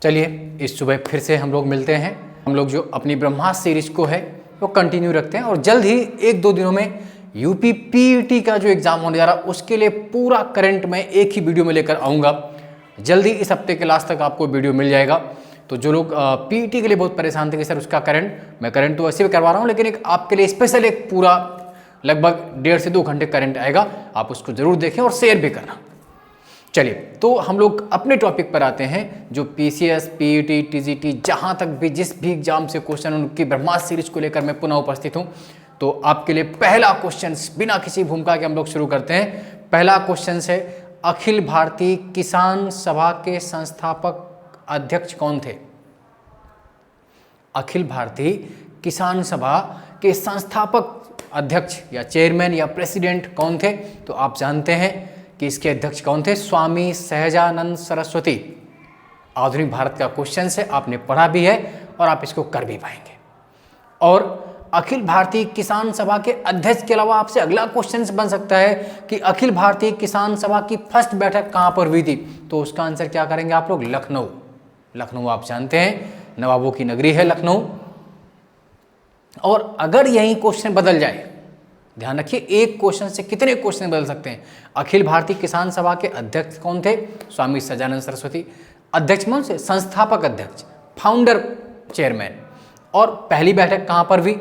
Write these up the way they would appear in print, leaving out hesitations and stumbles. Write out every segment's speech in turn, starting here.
चलिए इस सुबह फिर से हम लोग मिलते हैं। हम लोग जो अपनी ब्रह्मास्त्र सीरीज को है वो कंटिन्यू रखते हैं और जल्द ही 1-2 दिनों में यूपी पीईटी का जो एग्ज़ाम होने जा रहा है उसके लिए पूरा करंट मैं एक ही वीडियो में लेकर आऊँगा। जल्दी इस हफ्ते के लास्ट तक आपको वीडियो मिल जाएगा। तो जो लोग पीईटी के लिए बहुत परेशान थे कि सर उसका मैं करंट तो वैसे भी करवा रहा हूँ, लेकिन एक आपके लिए स्पेशल एक पूरा लगभग 1.5 से 2 घंटे करंट आएगा, आप उसको ज़रूर देखें और शेयर भी करना। चलिए तो हम लोग अपने टॉपिक पर आते हैं। जो पीसीएस, पीईटी, टीजीटी, जहाँ तक भी जिस भी एग्जाम से क्वेश्चन उनकी ब्रह्मास्त्र सीरीज को लेकर मैं पुनः उपस्थित हूँ। तो आपके लिए पहला क्वेश्चन बिना किसी भूमिका के हम लोग शुरू करते हैं। पहला क्वेश्चन है, अखिल भारतीय किसान सभा के संस्थापक अध्यक्ष कौन थे? अखिल भारतीय किसान सभा के संस्थापक अध्यक्ष या चेयरमैन या प्रेसिडेंट कौन थे? तो आप जानते हैं कि इसके अध्यक्ष कौन थे? स्वामी सहजानंद सरस्वती। आधुनिक भारत का क्वेश्चन है, आपने पढ़ा भी है और आप इसको कर भी पाएंगे। और अखिल भारतीय किसान सभा के अध्यक्ष के अलावा आपसे अगला क्वेश्चन बन सकता है कि अखिल भारतीय किसान सभा की फर्स्ट बैठक कहां पर हुई थी? तो उसका आंसर क्या करेंगे आप लोग? लखनऊ। लखनऊ आप जानते हैं नवाबों की नगरी है लखनऊ। और अगर यही क्वेश्चन बदल जाए, ध्यान रखिए एक क्वेश्चन से कितने क्वेश्चन बदल सकते हैं। अखिल भारतीय किसान सभा के अध्यक्ष कौन थे? स्वामी सहजानंद सरस्वती। अध्यक्ष कौन से? संस्थापक अध्यक्ष, फाउंडर चेयरमैन। और पहली बैठक कहां पर हुई?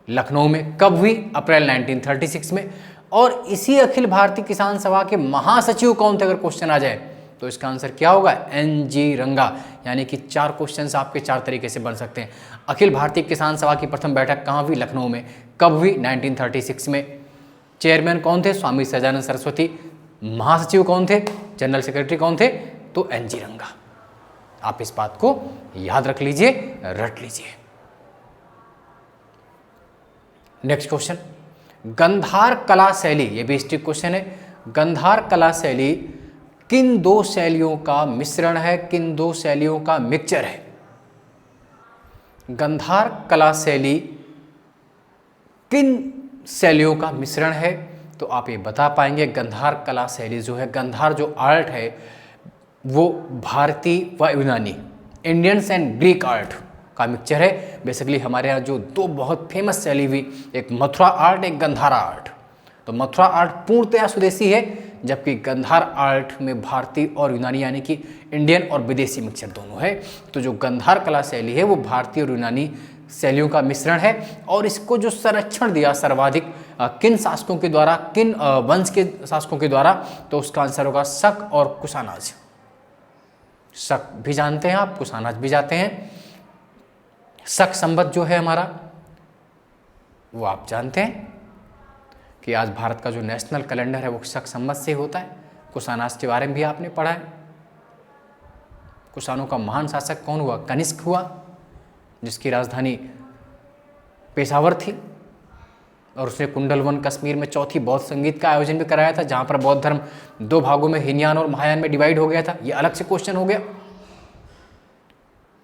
लखनऊ में। कब हुई? अप्रैल 1936 में। और इसी अखिल भारतीय किसान सभा के महासचिव कौन थे अगर क्वेश्चन आ जाए तो इसका आंसर क्या होगा? एनजी रंगा। यानी कि 4 क्वेश्चन आपके 4 तरीके से बन सकते हैं। अखिल भारतीय किसान सभा की प्रथम बैठक कहाँ हुई? लखनऊ में। कब हुई? 1936 में। चेयरमैन कौन थे? स्वामी सहजानंद सरस्वती। महासचिव कौन थे? जनरल सेक्रेटरी कौन थे? तो एनजी रंगा। आप इस बात को याद रख लीजिए, रट लीजिए। नेक्स्ट क्वेश्चन, गंधार कला शैली, ये भी हिस्ट्री क्वेश्चन है। गंधार कला शैली किन 2 शैलियों का मिश्रण है? किन 2 शैलियों का मिक्सचर है? गंधार कला शैली किन शैलियों का मिश्रण है? तो आप ये बता पाएंगे। गंधार कला शैली जो है, गंधार जो आर्ट है वो भारतीय व यूनानी, इंडियंस एंड ग्रीक आर्ट का मिक्सचर है। बेसिकली हमारे यहाँ जो 2 बहुत फेमस शैली हुई, एक मथुरा आर्ट, एक गंधारा आर्ट। तो मथुरा आर्ट पूर्णतया स्वदेशी है, जबकि गंधार आर्ट में भारतीय और यूनानी यानी कि इंडियन और विदेशी मिक्सचर दोनों है। तो जो गंधार कला शैली है वो भारतीय और यूनानी शैलियों का मिश्रण है। और इसको जो संरक्षण दिया सर्वाधिक किन शासकों के द्वारा, किन वंश के शासकों के द्वारा? तो उसका आंसर होगा शक और कुशानाज। शक भी जानते हैं आप, कुशानाज भी जाते हैं। शक संवत जो है हमारा वो आप जानते हैं कि आज भारत का जो नेशनल कैलेंडर है वो शक संवत से होता है। कुशानाज के बारे में भी आपने पढ़ा है। कुशानों का महान शासक कौन हुआ? कनिष्क हुआ, जिसकी राजधानी पेशावर थी। और उसने कुंडलवन कश्मीर में चौथी बौद्ध संगीत का आयोजन भी कराया था, जहाँ पर बौद्ध धर्म 2 भागों में, हीनयान और महायान में डिवाइड हो गया था। ये अलग से क्वेश्चन हो गया।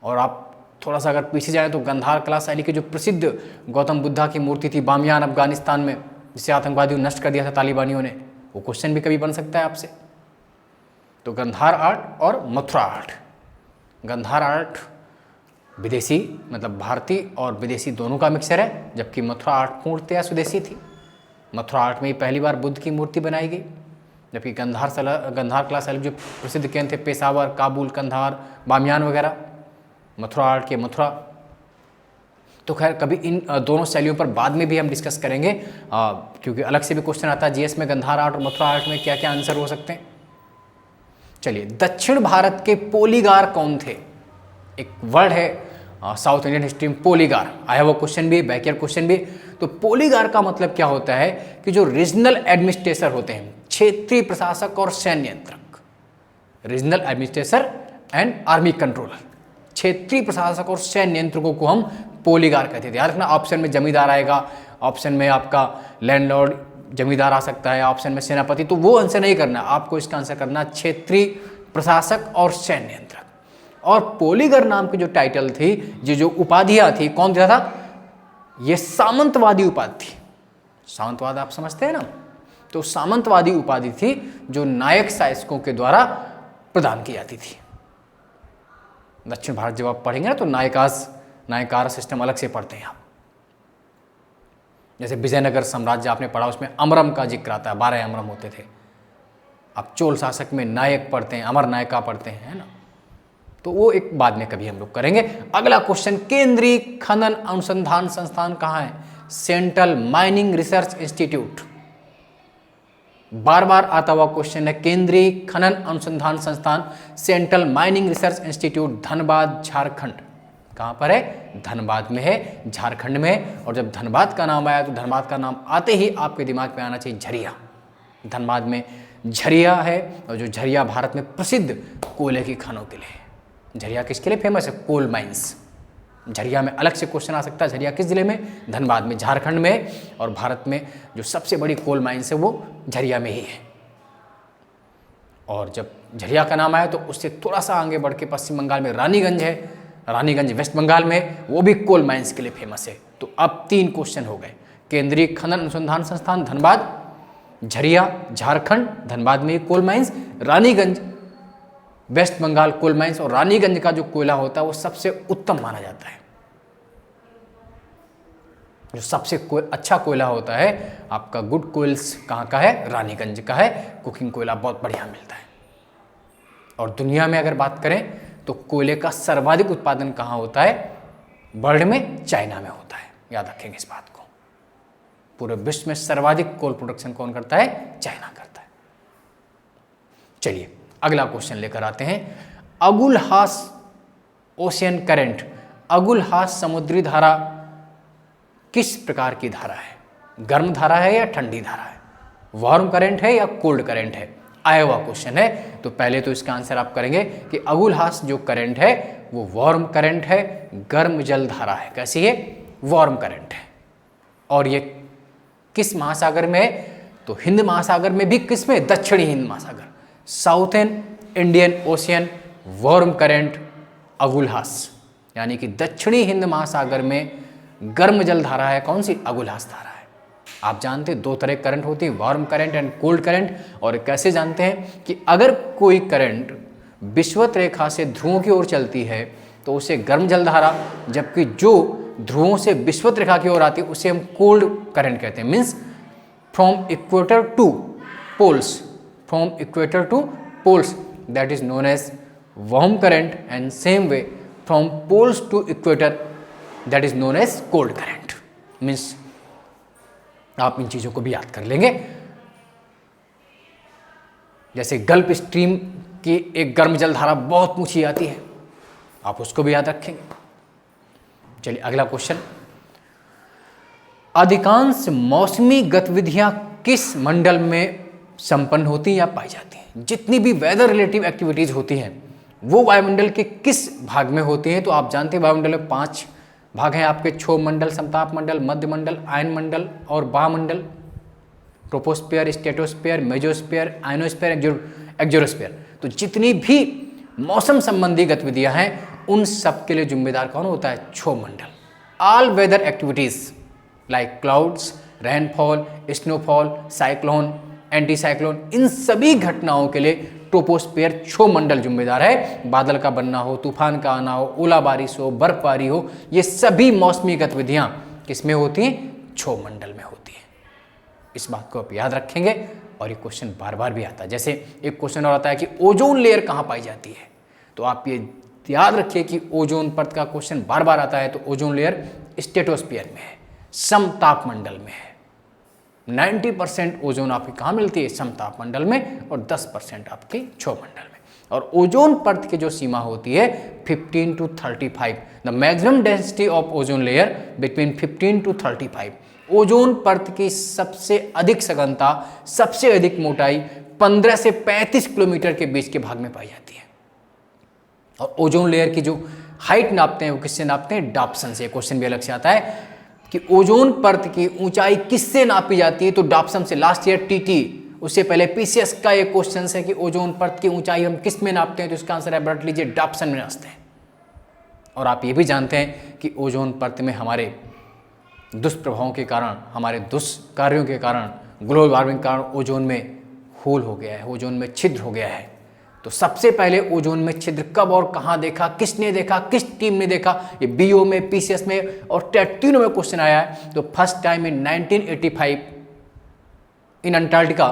और आप थोड़ा सा अगर पीछे जाएं तो गंधार कला शैली की जो प्रसिद्ध गौतम बुद्धा की मूर्ति थी बामियान अफगानिस्तान में, जिसे आतंकवादियों ने नष्ट कर दिया था तालिबानियों ने, वो क्वेश्चन भी कभी बन सकता है आपसे। तो गंधार आर्ट और मथुरा आर्ट। गंधार आर्ट विदेशी, मतलब भारतीय और विदेशी दोनों का मिक्सचर है, जबकि मथुरा आर्ट पूर्णतया स्वदेशी थी। मथुरा आर्ट में ही पहली बार बुद्ध की मूर्ति बनाई गई, जबकि गंधार कला शैली जो प्रसिद्ध केंद्र थे पेशावर, काबुल, कंधार, बामियान वगैरह, मथुरा आर्ट के मथुरा। तो खैर कभी इन दोनों शैलियों पर बाद में भी हम डिस्कस करेंगे, क्योंकि अलग से भी क्वेश्चन आता है जीएस में गंधार आर्ट और मथुरा आर्ट में क्या क्या आंसर हो सकते हैं। चलिए, दक्षिण भारत के पोलीगार कौन थे? एक वर्ड है साउथ इंडियन हिस्ट्री में, पोलीगार आया हुआ क्वेश्चन भी, बैकयार्ड क्वेश्चन भी। तो पोलीगार का मतलब क्या होता है कि जो रीजनल एडमिनिस्ट्रेटर होते हैं, क्षेत्रीय प्रशासक और सैन्य नियंत्रक, regional administrator and army controller, क्षेत्रीय प्रशासक और सैन्य नियंत्रकों को हम पोलीगार कहते थे। याद रखना, ऑप्शन में जमींदार आएगा, ऑप्शन में आपका लैंडलॉर्ड जमींदार आ सकता है, ऑप्शन में सेनापति। तो वो आंसर नहीं करना, आपको इसका आंसर करना क्षेत्रीय प्रशासक और सैन्य नियंत्रक। और पोलीगर नाम की जो टाइटल थी, जो उपाधियां थी, कौन दिया था? ये सामंतवादी उपाधि थी। सामंतवाद आप समझते हैं ना? तो सामंतवादी उपाधि थी जो नायक शासकों के द्वारा प्रदान की जाती थी। दक्षिण भारत जब आप पढ़ेंगे ना तो नायकार सिस्टम अलग से पढ़ते हैं आप। जैसे विजयनगर साम्राज्य आपने पढ़ा, उसमें अमरम का जिक्र आता है, 12 अमरम होते थे। आप चोल शासक में नायक पढ़ते हैं, अमर नायका पढ़ते हैं, है ना। तो वो एक बाद में कभी हम लोग करेंगे। अगला क्वेश्चन, केंद्रीय खनन अनुसंधान संस्थान कहाँ है? Central mining research institute. बार बार आता हुआ क्वेश्चन है, केंद्रीय खनन अनुसंधान संस्थान central mining research institute, Dhanbad Jharkhand. कहाँ पर है? धनबाद में है, झारखंड में। और जब धनबाद का नाम आया तो धनबाद का नाम आते ही आपके दिमाग में आना चाहिए झरिया। धनबाद में झरिया है, और जो झरिया भारत में प्रसिद्ध कोयले की खानों के लिए। झरिया किसके लिए फेमस है? Coal mines. झरिया में अलग से क्वेश्चन आ सकता है, झरिया किस जिले में? धनबाद में, झारखंड में। और भारत में जो सबसे बड़ी कोल माइंस है वो झरिया में ही है। और जब झरिया का नाम आया तो उससे थोड़ा सा आगे बढ़ के पश्चिम बंगाल में रानीगंज है, रानीगंज वेस्ट बंगाल में, वो भी कोल माइंस के लिए फेमस है। तो अब 3 क्वेश्चन हो गए, केंद्रीय खनन अनुसंधान संस्थान धनबाद, झरिया झारखंड, धनबाद में coal mines, Raniganj West Bengal coal mines. और रानीगंज का जो कोयला होता है वो सबसे उत्तम माना जाता है। जो सबसे अच्छा कोयला होता है आपका गुड कोयल्स कहाँ का है? रानीगंज का है। कुकिंग कोयला बहुत बढ़िया मिलता है। और दुनिया में अगर बात करें तो कोयले का सर्वाधिक उत्पादन कहाँ होता है? वर्ल्ड में चाइना में होता है। याद रखेंगे इस बात को। पूरे विश्व में सर्वाधिक कोल प्रोडक्शन कौन करता है? चाइना करता है। चलिए अगला क्वेश्चन लेकर आते हैं, अगुलहास ओशियन करंट। अगुलहास समुद्री धारा किस प्रकार की धारा है? गर्म धारा है या ठंडी धारा है? वार्म करंट है या कोल्ड करंट है? आया हुआ क्वेश्चन है। तो पहले तो इसका आंसर आप करेंगे कि अगुलहास जो करंट है वो वार्म करंट है, गर्म जल धारा है। कैसी है? वार्म करंट है। और ये किस महासागर में है? तो हिंद महासागर में भी। किस में? दक्षिणी हिंद महासागर, southern Indian ocean, warm current Agulhas. यानी कि दक्षिणी हिंद महासागर में गर्म जल धारा है कौन सी? अगुलहास धारा है। आप जानते हैं 2 तरह करंट होती है, warm current and cold current. और कैसे जानते हैं कि अगर कोई करंट विषुवत रेखा से ध्रुवों की ओर चलती है तो उसे गर्म जल धारा, जबकि जो ध्रुवों से विषुवत रेखा की ओर आती है उसे हम कोल्ड करंट कहते हैं। Means from equator to poles, from equator to poles, that is known as warm current. And same way from poles to equator, that is known as cold current. Means आप इन चीज़ों को भी याद कर लेंगे। जैसे गल्फ स्ट्रीम की एक गर्म जल धारा बहुत ऊंची आती है, आप उसको भी याद रखेंगे। चलिए अगला क्वेश्चन, अधिकांश मौसमी गतिविधियां किस मंडल में संपन्न होती हैं या पाई जाती हैं? जितनी भी वेदर रिलेटिव एक्टिविटीज होती हैं वो वायुमंडल के किस भाग में होती हैं? तो आप जानते हैं वायुमंडल में 5 भाग हैं आपके, क्षोभ मंडल, समताप मंडल, मध्य मंडल, आयन मंडल और बाहमंडल। Troposphere, stratosphere, mesosphere, ionosphere, exosphere. तो जितनी भी मौसम संबंधी गतिविधियां हैं उन सब के लिए जिम्मेदार कौन होता है? क्षोभ मंडल। All weather activities like clouds, rainfall, snowfall, cyclone, anti cyclone, इन सभी घटनाओं के लिए ट्रोपोस्फीयर क्षोभ मंडल जिम्मेदार है। बादल का बनना हो, तूफान का आना हो, ओला बारिश हो, बर्फबारी हो, ये सभी मौसमी गतिविधियां किसमें होती हैं? क्षोभ मंडल में होती हैं। इस बात को आप याद रखेंगे। और ये क्वेश्चन बार बार भी आता है। जैसे एक क्वेश्चन और आता है कि ओजोन लेयर कहाँ पाई जाती है? तो आप ये याद रखिए कि ओजोन परत का क्वेश्चन बार बार आता है। तो ओजोन लेयर स्ट्रेटोस्फीयर में है, समताप मंडल में है। 90% ओजोन आपकी कहाँ मिलती है? समताप मंडल में, और 10% आपकी क्षोभ मंडल में। और ओजोन परत की जो सीमा होती है 15 to 35, the maximum density of ozone layer between 15 to 35। Ozone परत की सबसे अधिक सघनता, सबसे अधिक मोटाई 15 से 35 किलोमीटर के बीच के भाग में पाई जाती है। और ओजोन लेयर की जो हाइट नापते हैं वो किससे नापते हैं? डॉप्सन से। क्वेश्चन भी अलग से आता है कि ओजोन परत की ऊंचाई किससे नापी जाती है? तो डॉप्सन से। लास्ट ईयर टीटी, उससे पहले पीसीएस का एक क्वेश्चन है कि ओजोन परत की ऊंचाई हम किस में नापते हैं? तो इसका आंसर है, रट लीजिए, डॉप्सन में नापते हैं। और आप ये भी जानते हैं कि ओजोन परत में हमारे दुष्प्रभावों के कारण, हमारे दुष्कार्यों के कारण, ग्लोबल वार्मिंग के कारण ओजोन में होल हो गया है, ओजोन में छिद्र हो गया है। तो सबसे पहले ओजोन में छिद्र कब और कहां देखा, किसने देखा, किस टीम ने देखा, ये बीओ में, पीसीएस में और टेट तीनों में क्वेश्चन आया है। तो first time in 1985 in Antarctica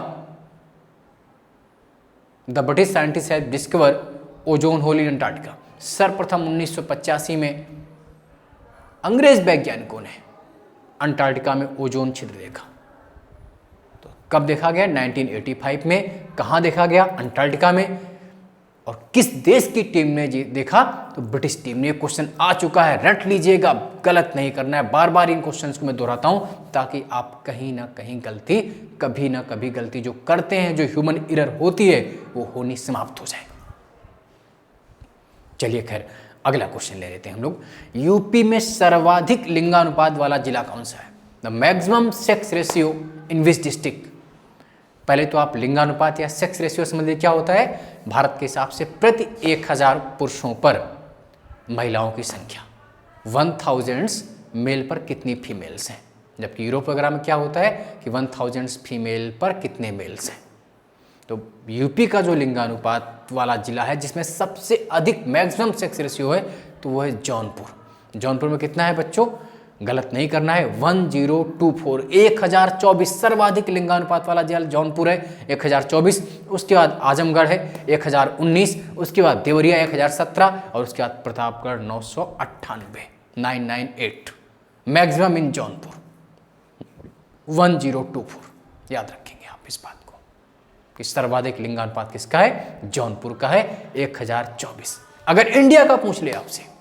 the British scientist have discover ozone hole in Antarctica. सर्वप्रथम 1985 में अंग्रेज वैज्ञानिकों ने अंटार्कटिका में ओजोन छिद्र देखा। तो कब देखा गया? 1985 में। कहां देखा गया? अंटार्कटिका में। और किस देश की टीम ने देखा? तो ब्रिटिश टीम ने। क्वेश्चन आ चुका है, रट लीजिएगा, गलत नहीं करना है। बार बार इन क्वेश्चंस को मैं दोहराता हूं ताकि आप कहीं ना कहीं गलती, कभी ना कभी गलती जो करते हैं, जो ह्यूमन एरर होती है, वो होनी समाप्त हो जाए। चलिए खैर अगला क्वेश्चन ले लेते हैं हम लोग। यूपी में सर्वाधिक लिंगानुपात वाला जिला कौन सा है? The maximum sex ratio in which district. पहले तो आप लिंगानुपात या सेक्स रेशियो समझिए क्या होता है। भारत के हिसाब से प्रति 1000 पुरुषों पर महिलाओं की संख्या, 1000 मेल पर कितनी फीमेल्स हैं। जबकि यूरोप वगैरह में क्या होता है कि 1000 फीमेल पर कितने मेल्स हैं। तो यूपी का जो लिंगानुपात वाला जिला है जिसमें सबसे अधिक मैक्सिमम सेक्स रेशियो है, तो वो है जौनपुर। जौनपुर में कितना है बच्चों? गलत नहीं करना है, 1024, 1024 सर्वाधिक लिंगानुपात वाला जिला जौनपुर है, 1024। उसके बाद आजमगढ़ है 1019, उसके बाद देवरिया 1017 और उसके बाद प्रतापगढ़ 998, 998 मैक्सिमम इन जौनपुर 1024। याद रखेंगे आप इस बात को कि सर्वाधिक लिंगानुपात किसका है? जौनपुर का है 1024। अगर इंडिया का पूछ ले आपसे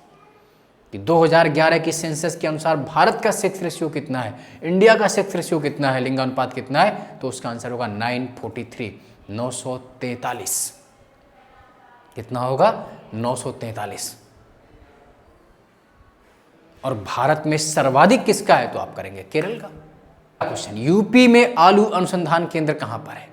कि 2011 की सेंसस के अनुसार भारत का सेक्स रेशियो कितना है, इंडिया का सेक्स रेशियो कितना है, लिंगानुपात कितना है, तो उसका आंसर होगा 943, 943। कितना होगा? 943। और भारत में सर्वाधिक किसका है? तो आप करेंगे केरल का। क्वेश्चन, यूपी में आलू अनुसंधान केंद्र कहां पर है?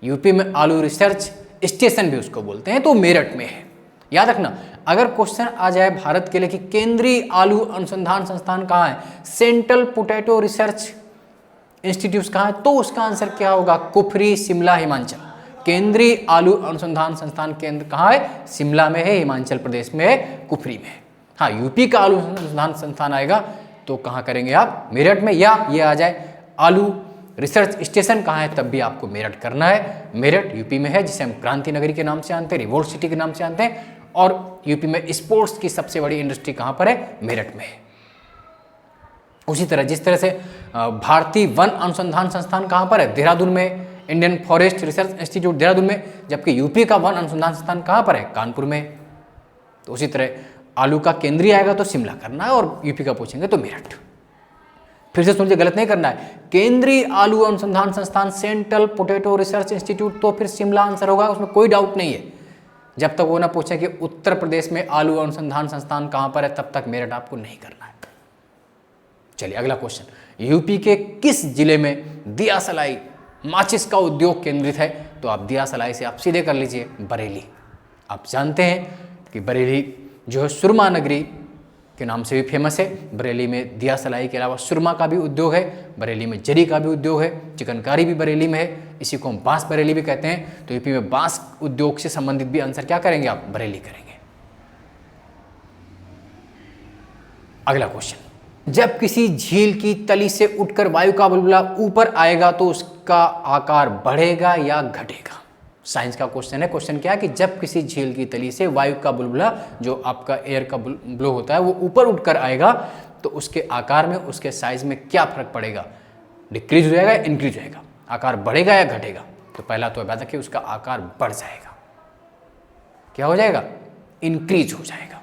यूपी में आलू रिसर्च स्टेशन भी उसको बोलते हैं, तो मेरठ में है। याद रखना, अगर क्वेश्चन आ जाए भारत के लिए कि केंद्रीय आलू अनुसंधान संस्थान कहाँ है, सेंट्रल पोटैटो रिसर्च इंस्टीट्यूट कहाँ है, तो उसका आंसर क्या होगा? कुफरी, शिमला, हिमाचल। केंद्रीय आलू अनुसंधान संस्थान केंद्र कहाँ है? शिमला में है, हिमाचल प्रदेश में है, कुफरी में है। हाँ, यूपी का आलू अनुसंधान संस्थान आएगा तो कहाँ करेंगे आप? मेरठ में। या ये आ जाए आलू रिसर्च स्टेशन कहाँ है, तब भी आपको मेरठ करना है। मेरठ यूपी में है, जिसे हम क्रांति नगरी के नाम से जानते हैं, रिवोल्ट सिटी के नाम से जानते हैं। और यूपी में स्पोर्ट्स की सबसे बड़ी इंडस्ट्री कहाँ पर है? मेरठ में है। उसी तरह जिस तरह से भारतीय वन अनुसंधान संस्थान कहाँ पर है? देहरादून में। Indian forest research institute Dehradun में। जबकि यूपी का वन अनुसंधान संस्थान कहाँ पर है? कानपुर में। तो उसी तरह आलू का केंद्रीय आएगा तो शिमला करना है, और यूपी का पूछेंगे तो मेरठ। फिर से सुनिए, गलत नहीं करना है। केंद्रीय आलू अनुसंधान संस्थान, सेंट्रल पोटैटो रिसर्च इंस्टीट्यूट, तो फिर शिमला आंसर होगा, उसमें कोई डाउट नहीं है। जब तक वो ना पूछे कि उत्तर प्रदेश में आलू अनुसंधान संस्थान कहां पर है, तब तक मेरठ आपको नहीं करना है। चलिए अगला क्वेश्चन, यूपी के किस जिले में दिया सलाई माचिस का उद्योग केंद्रित है? तो आप दिया सलाई से आप सीधे कर लीजिए, बरेली। आप जानते हैं कि बरेली जो है सुरमा नगरी के नाम से भी फेमस है। बरेली में दिया सलाई के अलावा सुरमा का भी उद्योग है, बरेली में जरी का भी उद्योग है, चिकनकारी भी बरेली में है, इसी को हम बांस बरेली भी कहते हैं। तो यूपी में बांस उद्योग से संबंधित भी आंसर क्या करेंगे आप? बरेली करेंगे। अगला क्वेश्चन, जब किसी झील की तली से उठकर वायु का बुलबुला ऊपर आएगा तो उसका आकार बढ़ेगा या घटेगा? साइंस का क्वेश्चन है। क्वेश्चन क्या है कि जब किसी झील की तली से वायु का बुलबुला, जो आपका एयर का ब्लो होता है, वो ऊपर उठकर आएगा तो उसके आकार में, उसके साइज में क्या फर्क पड़ेगा? डिक्रीज हो जाएगा या इंक्रीज होएगा? आकार बढ़ेगा या घटेगा? तो पहला तो बात है कि उसका आकार बढ़ जाएगा। क्या हो जाएगा? इंक्रीज हो जाएगा,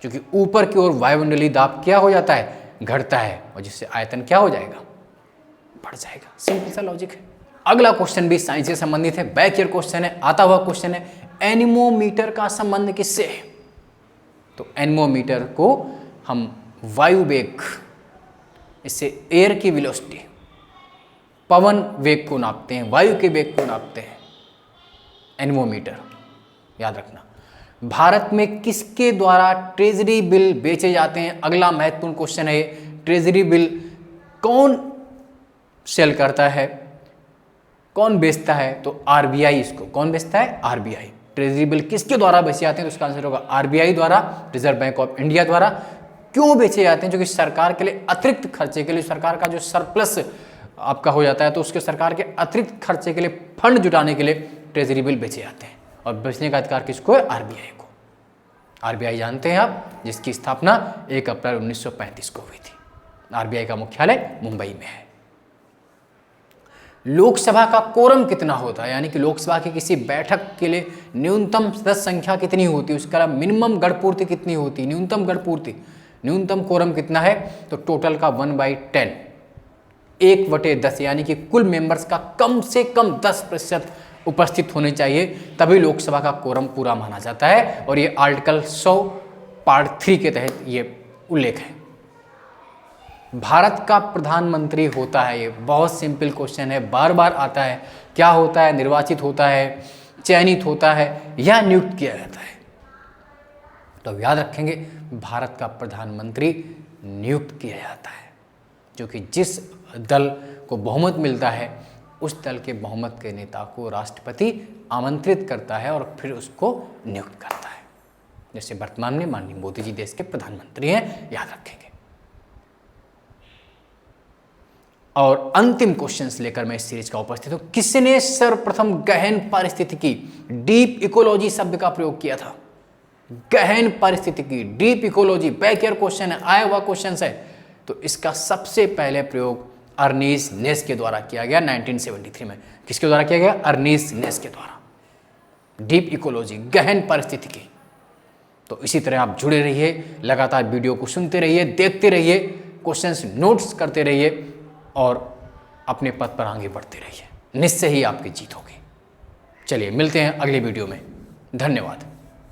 क्योंकि ऊपर की ओर वायुमंडलीय दाब क्या हो जाता है? घटता है, और जिससे आयतन क्या हो जाएगा? बढ़ जाएगा। सिंपल सा लॉजिक है। अगला क्वेश्चन भी साइंस से संबंधित है, बैक ईयर क्वेश्चन है, आता हुआ क्वेश्चन है। एनीमोमीटर का संबंध किससे है? तो एनीमोमीटर को हम वायु वेग, इससे एयर की वेलोसिटी, पवन वेग को नापते हैं, वायु के वेग को नापते हैं एनीमोमीटर। याद रखना। भारत में किसके द्वारा ट्रेजरी बिल बेचे जाते हैं? अगला महत्वपूर्ण क्वेश्चन है। ट्रेजरी बिल कौन सेल करता है? कौन बेचता है? तो आरबीआई। इसको कौन बेचता है? आरबीआई। ट्रेजरी बिल किसके द्वारा बेचे जाते हैं? तो उसका आंसर होगा आरबीआई द्वारा, रिजर्व बैंक ऑफ इंडिया द्वारा। क्यों बेचे जाते हैं? जो कि सरकार के लिए अतिरिक्त खर्चे के लिए, सरकार का जो सरप्लस आपका हो जाता है तो उसके सरकार के अतिरिक्त खर्चे के लिए फंड जुटाने के लिए ट्रेजरी बिल बेचे जाते हैं। और बेचने का अधिकार किसको है? आरबीआई को। आरबीआई जानते हैं आप, जिसकी स्थापना 1 अप्रैल 1935 को हुई थी। आरबीआई का मुख्यालय मुंबई में है। लोकसभा का कोरम कितना होता है? यानी कि लोकसभा की किसी बैठक के लिए न्यूनतम सदस्य संख्या कितनी होती है, उसका मिनिमम गणपूर्ति कितनी होती है, न्यूनतम गणपूर्ति, न्यूनतम कोरम कितना है? तो टोटल का 1/10, 1/10, यानी कि कुल मेंबर्स का कम से कम 10% उपस्थित होने चाहिए, तभी लोकसभा का कोरम पूरा माना जाता है। और ये आर्टिकल 100 पार्ट 3 के तहत ये उल्लेख है। भारत का प्रधानमंत्री होता है, ये बहुत सिंपल क्वेश्चन है, बार बार आता है। क्या होता है? निर्वाचित होता है, चयनित होता है या नियुक्त किया जाता है? तो याद रखेंगे, भारत का प्रधानमंत्री नियुक्त किया जाता है, जो कि जिस दल को बहुमत मिलता है उस दल के बहुमत के नेता को राष्ट्रपति आमंत्रित करता है और फिर उसको नियुक्त करता है। जैसे वर्तमान में माननीय मोदी जी देश के प्रधानमंत्री हैं, याद रखेंगे। और अंतिम क्वेश्चंस लेकर मैं इस सीरीज का उपस्थित हूं। किसने सर्वप्रथम गहन पारिस्थितिकी, डीप इकोलॉजी शब्द का प्रयोग किया था? गहन पारिस्थितिकी, deep ecology, back year question है, आया हुआ क्वेश्चन है। तो इसका सबसे पहले प्रयोग अर्नीस्ट नेस के द्वारा किया गया 1973 में। किसके द्वारा किया गया? अर्नीस्ट नेस के द्वारा। डीप इकोलॉजी, गहन पारिस्थितिकी। तो इसी तरह आप जुड़े रहिए, लगातार वीडियो को सुनते रहिए, देखते रहिए, क्वेश्चंस नोट्स करते रहिए और अपने पथ पर आगे बढ़ते रहिए। निश्चय ही आपकी जीत होगी। चलिए मिलते हैं अगले वीडियो में। धन्यवाद।